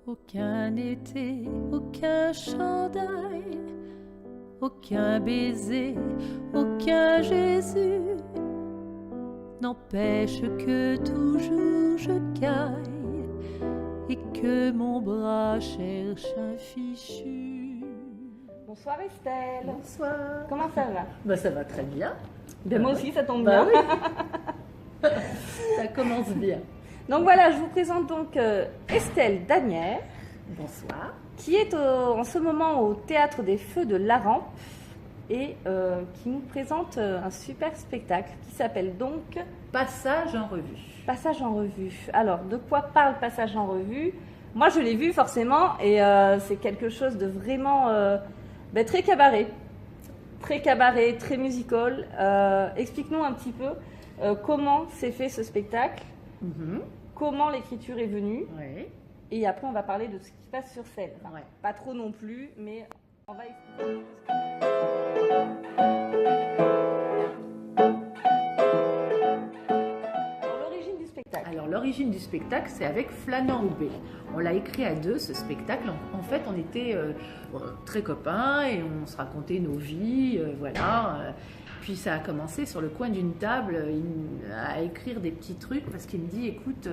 Aucun été, aucun chandail, aucun baiser, aucun Jésus n'empêche que toujours je caille et que mon bras cherche un fichu. Bonsoir Estelle. Bonsoir. Comment ça va? Ça va très bien. Ben moi aussi ça tombe bien. Oui. Ça commence bien. Donc voilà, je vous présente donc Estelle Danière. Bonsoir. Qui est en ce moment au Théâtre des Feux de Larampe et qui nous présente un super spectacle qui s'appelle donc Passage en revue. Passage en revue. Alors, de quoi parle Passage en revue? Moi, je l'ai vu forcément et c'est quelque chose de vraiment très cabaret. Très cabaret, très musical. Explique-nous un petit peu comment s'est fait ce spectacle, comment l'écriture est venue. Oui. Et après, on va parler de ce qui se passe sur scène. Enfin, Ouais. pas trop non plus, mais on va expliquer. Alors, l'origine du spectacle. Alors l'origine du spectacle, c'est avec Flanant Roubaix. On l'a écrit à deux, ce spectacle. En fait, on était très copains et on se racontait nos vies, voilà. Puis ça a commencé sur le coin d'une table à écrire des petits trucs parce qu'il me dit, écoute,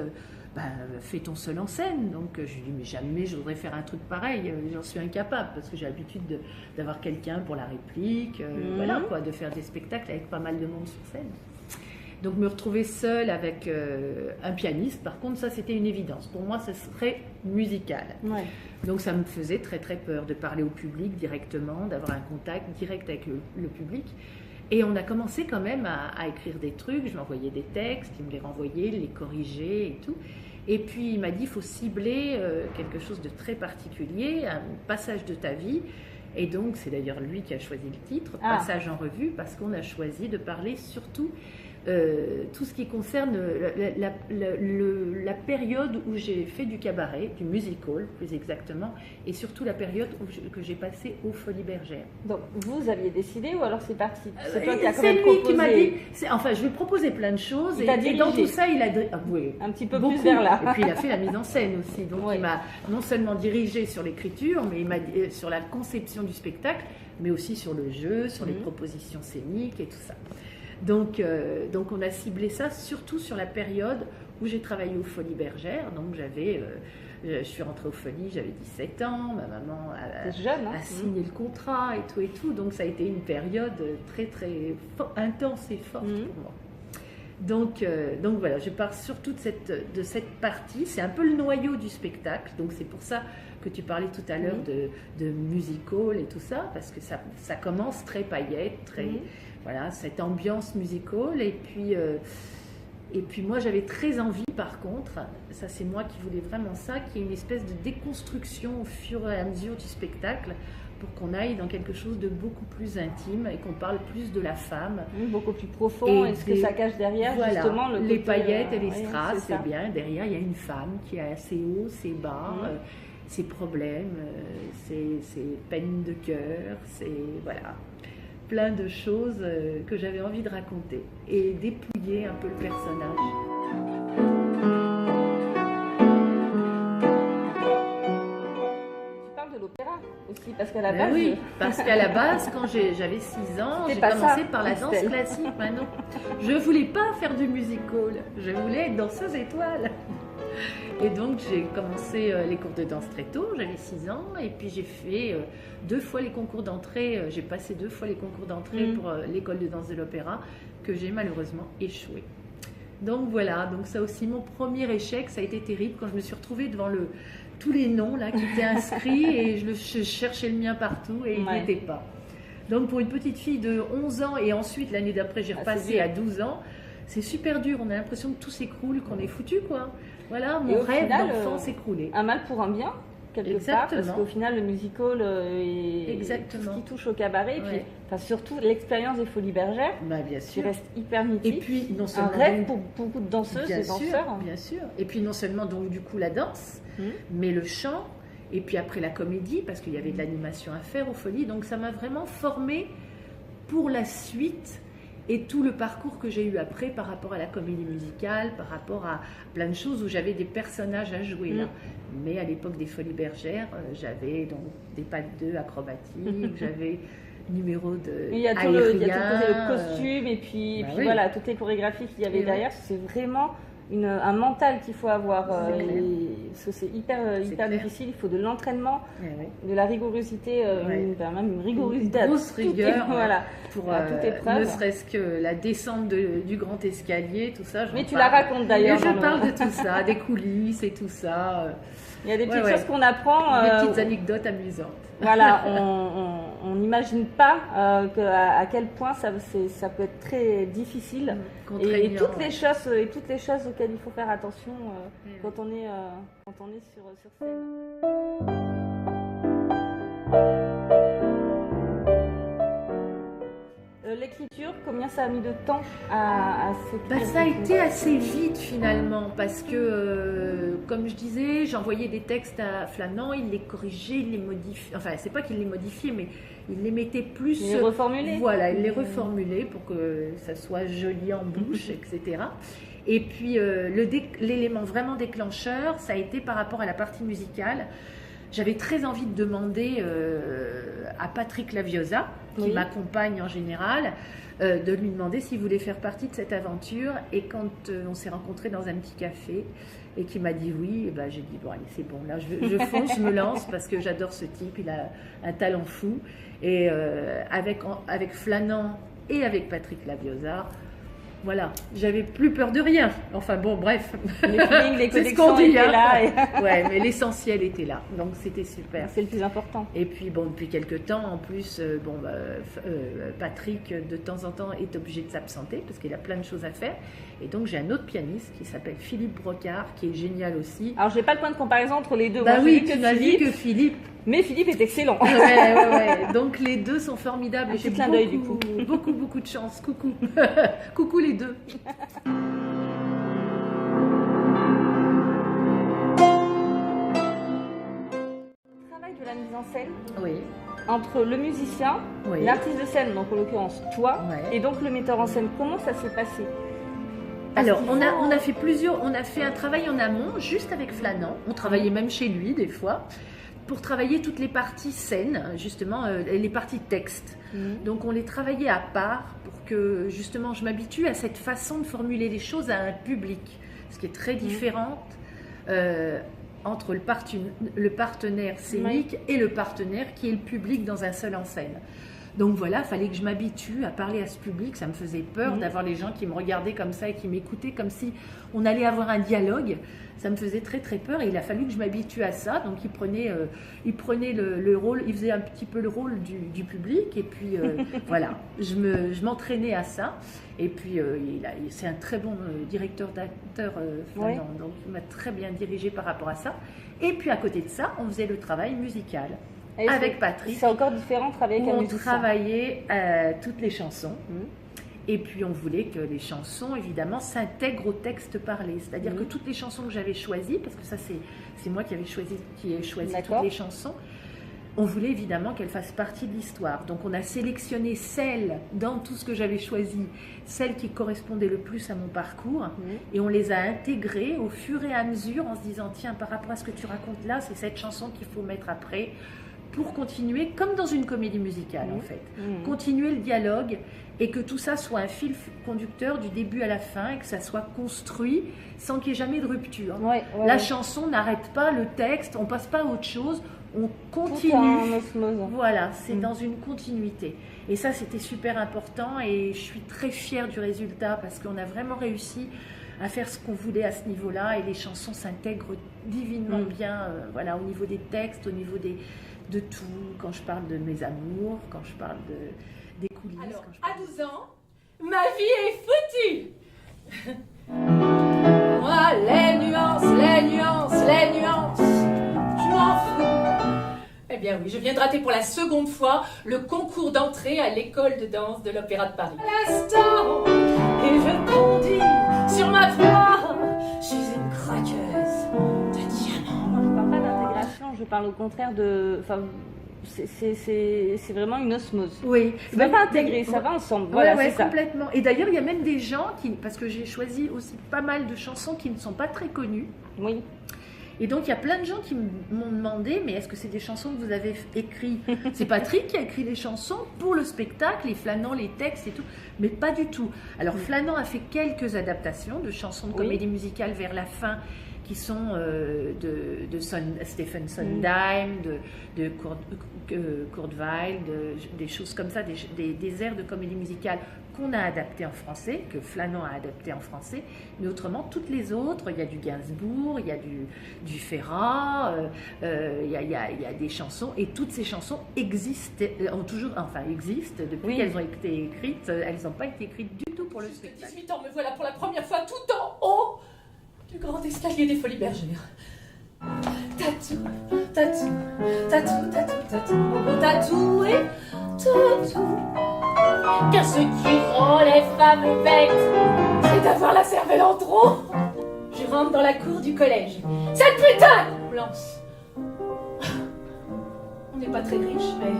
fais ton seul en scène. Donc je lui dis, mais jamais je voudrais faire un truc pareil, j'en suis incapable parce que j'ai l'habitude d'avoir quelqu'un pour la réplique, voilà quoi, de faire des spectacles avec pas mal de monde sur scène. Donc me retrouver seule avec un pianiste, par contre ça c'était une évidence. Pour moi, ce serait musical. Ouais. Donc ça me faisait très très peur de parler au public directement, d'avoir un contact direct avec le public. Et on a commencé quand même à écrire des trucs, je lui envoyais des textes, il me les renvoyait, les corrigeait et tout. Et puis il m'a dit, il faut cibler quelque chose de très particulier, un passage de ta vie. Et donc c'est d'ailleurs lui qui a choisi le titre, Passage en revue, parce qu'on a choisi de parler surtout tout ce qui concerne la période où j'ai fait du cabaret, du musical plus exactement, et surtout la période que j'ai passée aux Folies Bergères. Donc, vous aviez décidé ou alors c'est parti? C'est toi qui as quand C'est même lui proposé. qui m'a dit, je lui ai proposé plein de choses, Il t'a et dans dirigé. tout ça, il a oui, Un petit peu beaucoup. plus vers là. Et puis il a fait la mise en scène aussi, donc Ouais. il m'a non seulement dirigé sur l'écriture, mais il m'a sur la conception du spectacle, mais aussi sur le jeu, sur les propositions scéniques et tout ça. Donc on a ciblé ça surtout sur la période où j'ai travaillé aux Folies Bergères. Donc je suis rentrée aux Folies, j'avais 17 ans, ma maman T'es jeune, hein? a signé le contrat et tout. Donc ça a été une période très très intense et forte pour moi. Donc voilà, je parle surtout de cette partie. C'est un peu le noyau du spectacle. Donc c'est pour ça que tu parlais tout à l'heure de musical et tout ça, parce que ça commence très paillette, très voilà, cette ambiance musical. Et puis moi j'avais très envie, par contre, ça c'est moi qui voulais vraiment ça, qu'il y ait une espèce de déconstruction au fur et à mesure du spectacle, pour qu'on aille dans quelque chose de beaucoup plus intime et qu'on parle plus de la femme. Beaucoup plus profond, et ce que ça cache derrière, voilà, justement. Le les côté, paillettes et les oui, strass, c'est ça. c'est bien. Derrière, il y a une femme qui a ses hauts, ses bas, ses problèmes, ses peines de cœur, voilà, plein de choses que j'avais envie de raconter et dépouiller un peu le personnage. L'opéra aussi, parce qu'à la base... Oui, parce qu'à la base, quand j'avais 6 ans, j'ai commencé par la danse classique. Maintenant, je ne voulais pas faire du musical, je voulais être danseuse étoile. Et donc, j'ai commencé les cours de danse très tôt, j'avais 6 ans, et puis j'ai fait 2 fois les concours d'entrée, j'ai passé 2 fois les concours d'entrée pour l'école de danse de l'opéra, que j'ai malheureusement échoué. Donc voilà, donc ça aussi, mon premier échec, ça a été terrible quand je me suis retrouvée devant tous les noms là, qui étaient inscrits et je cherchais le mien partout et il n'y était pas. Donc pour une petite fille de 11 ans et ensuite l'année d'après j'ai repassé à 12 ans, c'est super dur, on a l'impression que tout s'écroule, qu'on est foutu quoi. Voilà, mon rêve d'enfant s'écroulait. Un mal pour un bien, quelque part, parce qu'au final le musical et tout ce qui touche au cabaret, et puis surtout l'expérience des Folies Bergères, bien sûr, qui reste hyper mythique. Et puis non seulement un rêve pour beaucoup de danseuses et danseurs. Bien sûr. Et puis non seulement donc du coup la danse, mais le chant, et puis après la comédie, parce qu'il y avait de l'animation à faire aux Folies. Donc ça m'a vraiment formée pour la suite et tout le parcours que j'ai eu après par rapport à la comédie musicale, par rapport à plein de choses où j'avais des personnages à jouer là. Mais à l'époque des Folies Bergères, j'avais donc des pas de deux acrobatiques, j'avais numéro de il y a tout le costume et puis oui. Voilà, toutes les chorégraphies qu'il y avait derrière. C'est vraiment un mental qu'il faut avoir. C'est hyper difficile. Il faut de l'entraînement, de la rigorosité, même une rigorosité une grosse rigueur pour toute épreuve. Ne serait-ce que la descente du grand escalier, tout ça. Mais tu la racontes d'ailleurs. Je parle de tout ça, des coulisses et tout ça. Il y a des petites choses qu'on apprend. Des petites anecdotes amusantes. Voilà, on n'imagine pas à quel point ça peut être très difficile. Et toutes les choses auxquelles il faut faire attention quand on est sur scène. L'écriture, combien ça a mis de temps à s'écrire? Ça a été assez vite finalement parce que, comme je disais, j'envoyais des textes à Flanand, il les corrigeait, il les modifiait. Enfin, c'est pas qu'il les modifiait, mais il les mettait plus. Il les reformulait. Voilà, il les reformulait pour que ça soit joli en bouche, etc. Et puis, l'élément vraiment déclencheur, ça a été par rapport à la partie musicale. J'avais très envie de demander à Patrick Laviosa, qui m'accompagne en général, de lui demander s'il voulait faire partie de cette aventure. Et quand on s'est rencontrés dans un petit café et qu'il m'a dit oui, j'ai dit bon allez c'est bon, là je fonce, je me lance parce que j'adore ce type, il a un talent fou. Et avec Flanand et avec Patrick Laviosa, voilà, j'avais plus peur de rien. Enfin bon, bref. Les connexions étaient là. Ouais, mais l'essentiel était là. Donc c'était super. C'est le plus important. Et puis bon, depuis quelques temps, en plus, Patrick, de temps en temps, est obligé de s'absenter parce qu'il a plein de choses à faire. Et donc j'ai un autre pianiste qui s'appelle Philippe Brocard, qui est génial aussi. Alors j'ai pas le point de comparaison entre les deux. Oui, tu m'as dit que Philippe. Mais Philippe est excellent. Ouais. Donc les deux sont formidables. Un petit clin d'œil du coup. Beaucoup de chance. Coucou. Coucou les deux. Le travail de la mise en scène. Oui. Entre le musicien, l'artiste de scène, donc en l'occurrence toi, et donc le metteur en scène. Comment ça s'est passé? Alors, on a fait un travail en amont, juste avec Flanand. On travaillait même chez lui des fois, pour travailler toutes les parties scène, justement, les parties texte. Donc, on les travaillait à part pour que, justement, je m'habitue à cette façon de formuler les choses à un public, ce qui est très différente entre le partenaire scénique et le partenaire qui est le public dans un seul en scène. Donc voilà, il fallait que je m'habitue à parler à ce public. Ça me faisait peur d'avoir les gens qui me regardaient comme ça et qui m'écoutaient comme si on allait avoir un dialogue. Ça me faisait très très peur et il a fallu que je m'habitue à ça. Donc il prenait le rôle, il faisait un petit peu le rôle du public et puis voilà, je m'entraînais à ça. Et puis c'est un très bon directeur d'acteur, Flanand, donc il m'a très bien dirigé par rapport à ça. Et puis à côté de ça, on faisait le travail musical. Et avec Patrick. C'est encore différent de travailler avec un musicien. On travaillait toutes les chansons. Et puis on voulait que les chansons, évidemment, s'intègrent au texte parlé. C'est-à-dire que toutes les chansons que j'avais choisies, parce que ça c'est moi qui ai choisi toutes les chansons, on voulait évidemment qu'elles fassent partie de l'histoire. Donc on a sélectionné celles, dans tout ce que j'avais choisi, celles qui correspondaient le plus à mon parcours, et on les a intégrées au fur et à mesure en se disant, tiens, par rapport à ce que tu racontes là, c'est cette chanson qu'il faut mettre après, pour continuer, comme dans une comédie musicale en fait, continuer le dialogue et que tout ça soit un fil conducteur du début à la fin et que ça soit construit sans qu'il y ait jamais de rupture. La chanson n'arrête pas le texte, on passe pas à autre chose, on continue. Tout en osmose. Voilà, c'est dans une continuité. Et ça, c'était super important et je suis très fière du résultat parce qu'on a vraiment réussi à faire ce qu'on voulait à ce niveau-là et les chansons s'intègrent divinement bien voilà, au niveau des textes, au niveau de tout, quand je parle de mes amours, quand je parle des coulisses. Alors, à 12 ans, ma vie est foutue. Moi, les nuances, je m'en fous. Eh bien oui, je viens de rater pour la seconde fois le concours d'entrée à l'école de danse de l'Opéra de Paris. À l'instant, et je conduis sur ma voie, je suis une craqueuse de diamants. Moi, je ne parle pas d'intégration, je parle au contraire de... c'est vraiment une osmose. Oui. C'est même pas intégré, ça va ensemble. Voilà, ouais, c'est ça. Complètement. Et d'ailleurs, il y a même des gens parce que j'ai choisi aussi pas mal de chansons qui ne sont pas très connues. Oui. Et donc, il y a plein de gens qui m'ont demandé, mais est-ce que c'est des chansons que vous avez écrites? C'est Patrick qui a écrit les chansons pour le spectacle, les Flânants, les textes et tout, mais pas du tout. Alors, Flânant a fait quelques adaptations de chansons de comédie musicale vers la fin, qui sont de Stephen Sondheim, de Kurt Weill, des choses comme ça, des airs de comédie musicale qu'on a adapté en français, que Flânant a adapté en français, mais autrement, toutes les autres, il y a du Gainsbourg, il y a du Ferrat, il y a des chansons, et toutes ces chansons existent depuis qu'elles ont été écrites, elles n'ont pas été écrites du tout pour le spectacle. 18 ans, me voilà pour la première fois tout en haut du grand escalier des Folies Bergères. Tatou, tatou, tatou, tatou, tatou, tatou et tatou. Car ce qui rend les femmes bêtes, c'est d'avoir la cervelle en trop. Je rentre dans la cour du collège. Cette putain Blanche. On n'est pas très riche, mais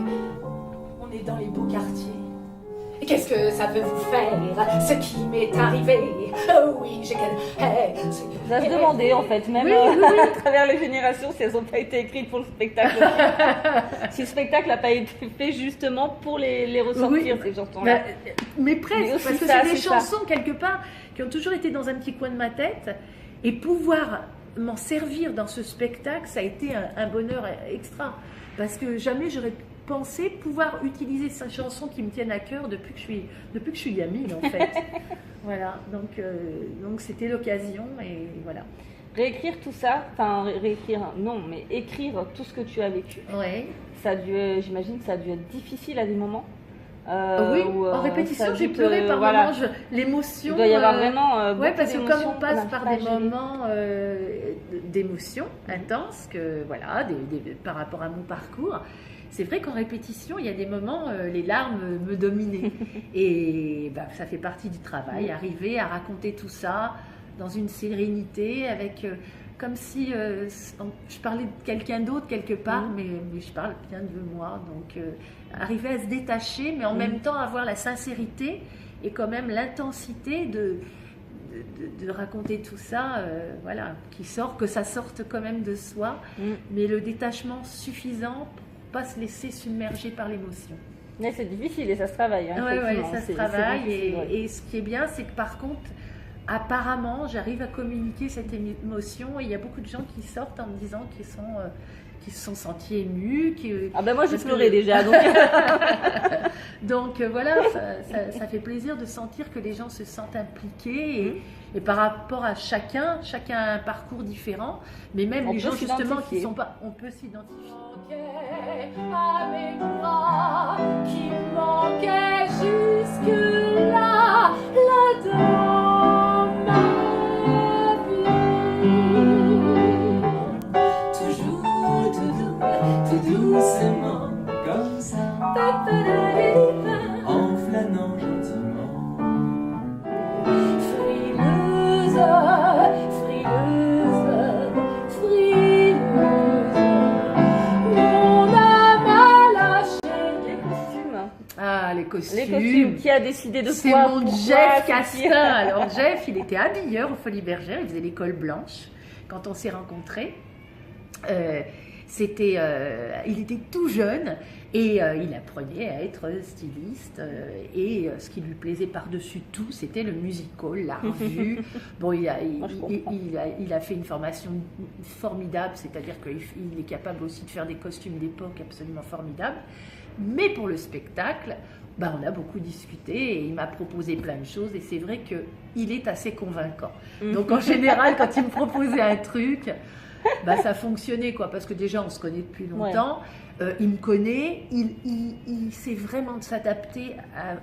on est dans les beaux quartiers. Et qu'est-ce que ça peut vous faire, ce qui m'est arrivé? Oh oui, j'ai ça se demandait en fait, même à travers les générations, si elles n'ont pas été écrites pour le spectacle. Si le spectacle n'a pas été fait justement pour les ressentir, ces chansons-là. Mais presque, parce que c'est des chansons quelque part qui ont toujours été dans un petit coin de ma tête, et pouvoir m'en servir dans ce spectacle, ça a été un bonheur extra, parce que jamais j'aurais pensé pouvoir utiliser ces chansons qui me tiennent à cœur depuis que je suis gamine en fait. Voilà, donc c'était l'occasion et voilà. Réécrire tout ça, enfin réécrire, non, mais écrire tout ce que tu as vécu. Ouais. Ça a dû, j'imagine, ça a dû être difficile à des moments. Oui, en répétition, j'ai pleuré par moments. L'émotion. Il doit y avoir vraiment. Oui, parce que comme on passe par des moments d'émotion intenses, par rapport à mon parcours. C'est vrai qu'en répétition, il y a des moments, les larmes me dominaient. Et ça fait partie du travail, arriver à raconter tout ça dans une sérénité, avec comme si je parlais de quelqu'un d'autre quelque part, mais je parle bien de moi. Donc, arriver à se détacher, mais en même temps avoir la sincérité et quand même l'intensité de raconter tout ça, que ça sorte quand même de soi, mais le détachement suffisant pour pas se laisser submerger par l'émotion. Mais c'est difficile et ça se travaille. Oui, ça se travaille. Et ce qui est bien, c'est que par contre, apparemment, j'arrive à communiquer cette émotion et il y a beaucoup de gens qui sortent en me disant qu'ils se sont sentis émus. Moi j'ai pleuré déjà. Donc, donc voilà, ça fait plaisir de sentir que les gens se sentent impliqués et par rapport à chacun a un parcours différent, mais même les gens justement qui ne sont pas, on peut s'identifier. À mes bras qui manquaient jusque-là, là dans ma vie. Toujours tout doucement, comme ça, en flânant gentiment. Frileuse, frileuse, frileuse. Les costumes. Les costumes. Qui a décidé de C'est quoi? mon Jeff Castin. Alors Jeff, il était habilleur aux Folies Bergères, il faisait l'école blanche quand on s'est rencontrés. Il était tout jeune et il apprenait à être styliste et ce qui lui plaisait par-dessus tout, c'était le musical, la revue. Bon, il a fait une formation formidable, c'est-à-dire qu'il est capable aussi de faire des costumes d'époque absolument formidables. Mais pour le spectacle, on a beaucoup discuté et il m'a proposé plein de choses et c'est vrai qu'il est assez convaincant. Donc en général, quand il me proposait un truc, ça fonctionnait parce que déjà on se connaît depuis longtemps, il me connaît, il sait vraiment de s'adapter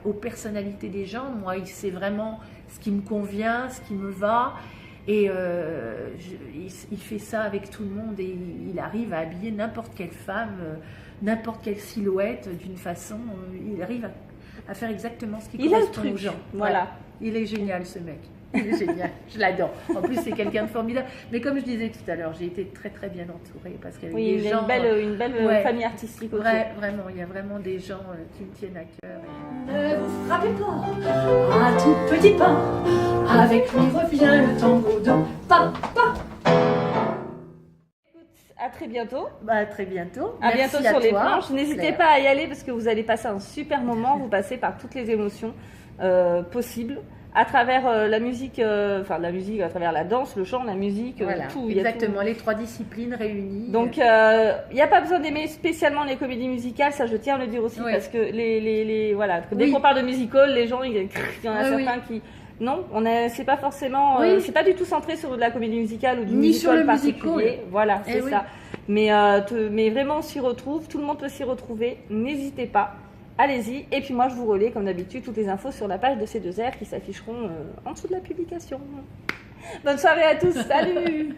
aux personnalités des gens. Moi, il sait vraiment ce qui me convient, ce qui me va. Et il fait ça avec tout le monde et il arrive à habiller n'importe quelle femme, n'importe quelle silhouette d'une façon. Il arrive à faire exactement ce qui correspond aux gens. Voilà. Ouais. Il est génial, ce mec. Il est génial, je l'adore. En plus, c'est quelqu'un de formidable. Mais comme je disais tout à l'heure, j'ai été très très bien entourée parce qu'il y avait des gens... une belle famille artistique autour. Vraiment, il y a vraiment des gens qui me tiennent à cœur. Ne vous frappez pas, un tout petit pas, avec lui revient le tango de papa. À très bientôt. À très bientôt. À bientôt sur les planches. N'hésitez pas à y aller parce que vous allez passer un super moment. Vous passez par toutes les émotions possibles à travers la musique, à travers la danse, le chant, la musique, voilà, tout. Exactement, les 3 disciplines réunies. Donc, il n'y a pas besoin d'aimer spécialement les comédies musicales, ça je tiens à le dire aussi, parce que dès qu'on parle de musical, les gens, il y en a certains qui... Non, c'est pas forcément, c'est pas du tout centré sur de la comédie musicale ou du musical particulier. Voilà, c'est ça. Mais vraiment, on s'y retrouve, tout le monde peut s'y retrouver, n'hésitez pas, allez-y. Et puis moi, je vous relais, comme d'habitude, toutes les infos sur la page de C2R qui s'afficheront en dessous de la publication. Bonne soirée à tous, salut.